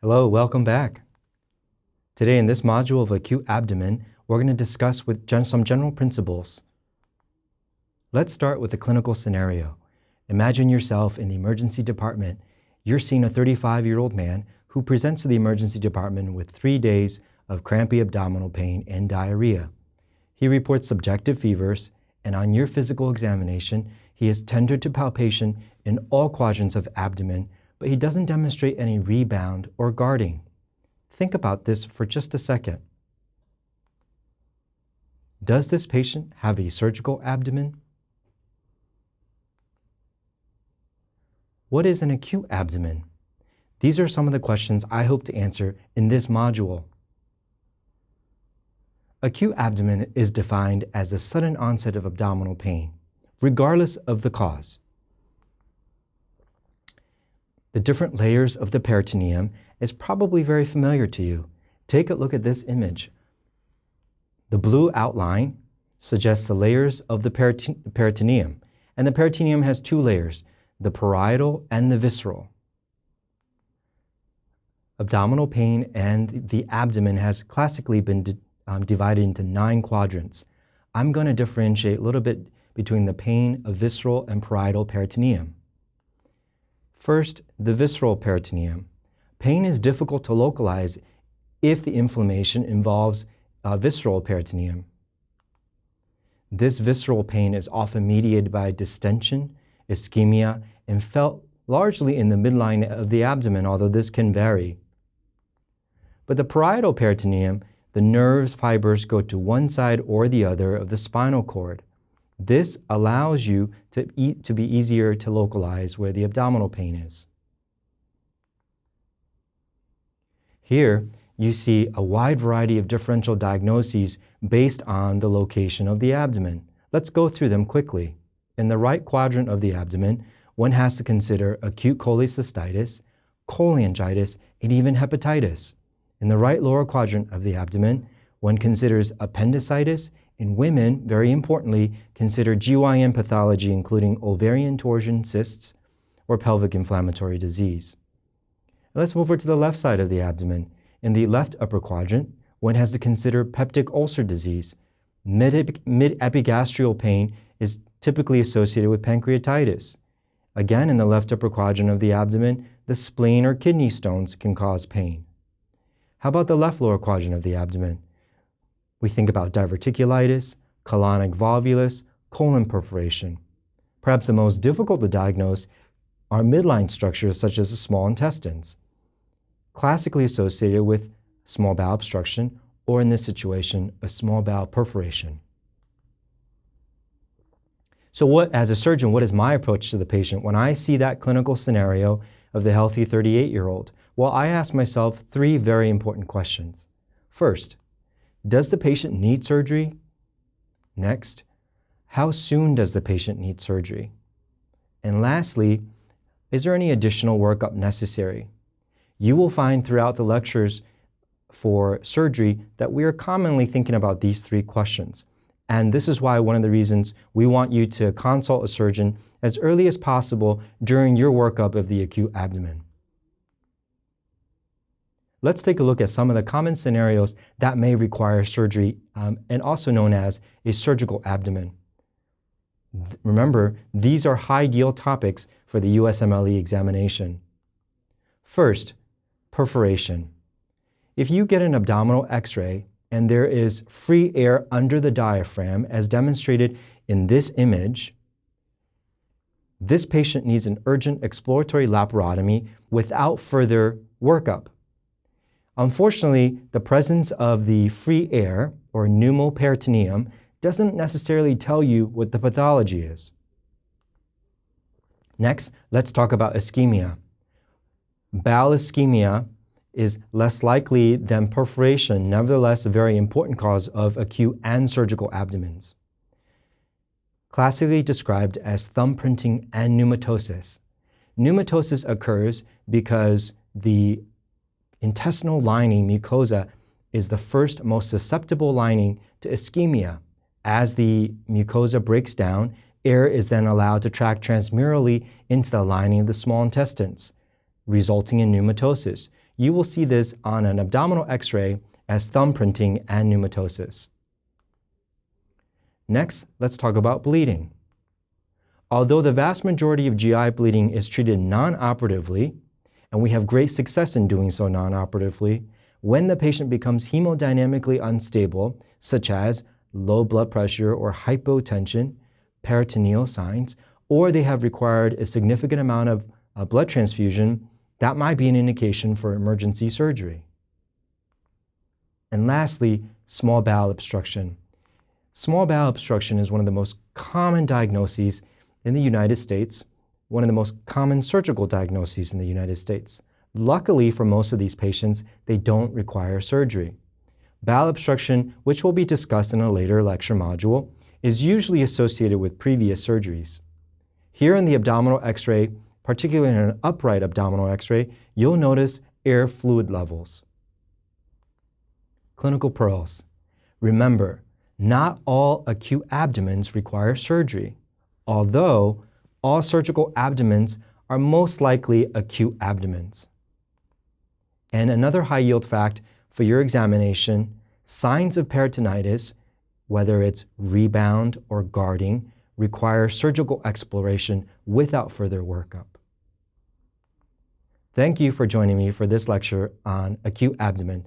Hello, welcome back. Today in this module of acute abdomen, we're going to discuss some general principles. Let's start with the clinical scenario. Imagine yourself in the emergency department. You're seeing a 35-year-old man who presents to the emergency department with 3 days of crampy abdominal pain and diarrhea. He reports subjective fevers, and on your physical examination, he is tender to palpation in all quadrants of abdomen, but he doesn't demonstrate any rebound or guarding. Think about this for just a second. Does this patient have a surgical abdomen? What is an acute abdomen? These are some of the questions I hope to answer in this module. Acute abdomen is defined as the sudden onset of abdominal pain, regardless of the cause. The different layers of the peritoneum is probably very familiar to you. Take a look at this image. The blue outline suggests the layers of the peritoneum, and the peritoneum has 2 layers, the parietal and the visceral. Abdominal pain and the abdomen has classically been divided into 9 quadrants. I'm going to differentiate a little bit between the pain of visceral and parietal peritoneum. First, the visceral peritoneum. Pain is difficult to localize if the inflammation involves visceral peritoneum. This visceral pain is often mediated by distension, ischemia, and felt largely in the midline of the abdomen, although this can vary. But the parietal peritoneum, the nerves fibers go to one side or the other of the spinal cord. This allows you to be easier to localize where the abdominal pain is. Here, you see a wide variety of differential diagnoses based on the location of the abdomen. Let's go through them quickly. In the right quadrant of the abdomen, one has to consider acute cholecystitis, cholangitis, and even hepatitis. In the right lower quadrant of the abdomen, one considers appendicitis. In women, very importantly, consider GYN pathology, including ovarian torsion cysts or pelvic inflammatory disease. Let's move over to the left side of the abdomen. In the left upper quadrant, one has to consider peptic ulcer disease. Mid-epigastrial pain is typically associated with pancreatitis. Again, in the left upper quadrant of the abdomen, the spleen or kidney stones can cause pain. How about the left lower quadrant of the abdomen? We think about diverticulitis, colonic volvulus, colon perforation. Perhaps the most difficult to diagnose are midline structures such as the small intestines, classically associated with small bowel obstruction, or in this situation, a small bowel perforation. So as a surgeon, what is my approach to the patient when I see that clinical scenario of the healthy 38-year-old? Well, I ask myself 3 very important questions. First, does the patient need surgery? Next, how soon does the patient need surgery? And lastly, is there any additional workup necessary? You will find throughout the lectures for surgery that we are commonly thinking about these 3 questions. And this is why one of the reasons we want you to consult a surgeon as early as possible during your workup of the acute abdomen. Let's take a look at some of the common scenarios that may require surgery, and also known as a surgical abdomen. Remember, these are high-yield topics for the USMLE examination. First, perforation. If you get an abdominal x-ray and there is free air under the diaphragm, as demonstrated in this image, this patient needs an urgent exploratory laparotomy without further workup. Unfortunately, the presence of the free air, or pneumoperitoneum, doesn't necessarily tell you what the pathology is. Next, let's talk about ischemia. Bowel ischemia is less likely than perforation, nevertheless a very important cause of acute and surgical abdomens. Classically described as thumbprinting and pneumatosis. Pneumatosis occurs because the intestinal lining mucosa is the first most susceptible lining to ischemia. As the mucosa breaks down, air is then allowed to track transmurally into the lining of the small intestines, resulting in pneumatosis. You will see this on an abdominal x-ray as thumbprinting and pneumatosis. Next, let's talk about bleeding. Although the vast majority of GI bleeding is treated non-operatively, and we have great success in doing so non-operatively, when the patient becomes hemodynamically unstable, such as low blood pressure or hypotension, peritoneal signs, or they have required a significant amount of blood transfusion, that might be an indication for emergency surgery. And lastly, small bowel obstruction. Small bowel obstruction is one of the most common diagnoses in the United States, one of the most common surgical diagnoses in the United States. Luckily for most of these patients, they don't require surgery. Bowel obstruction, which will be discussed in a later lecture module, is usually associated with previous surgeries. Here in the abdominal x-ray, particularly in an upright abdominal x-ray, you'll notice air fluid levels. Clinical pearls. Remember, not all acute abdomens require surgery, although all surgical abdomens are most likely acute abdomens. And another high-yield fact for your examination, signs of peritonitis, whether it's rebound or guarding, require surgical exploration without further workup. Thank you for joining me for this lecture on acute abdomen.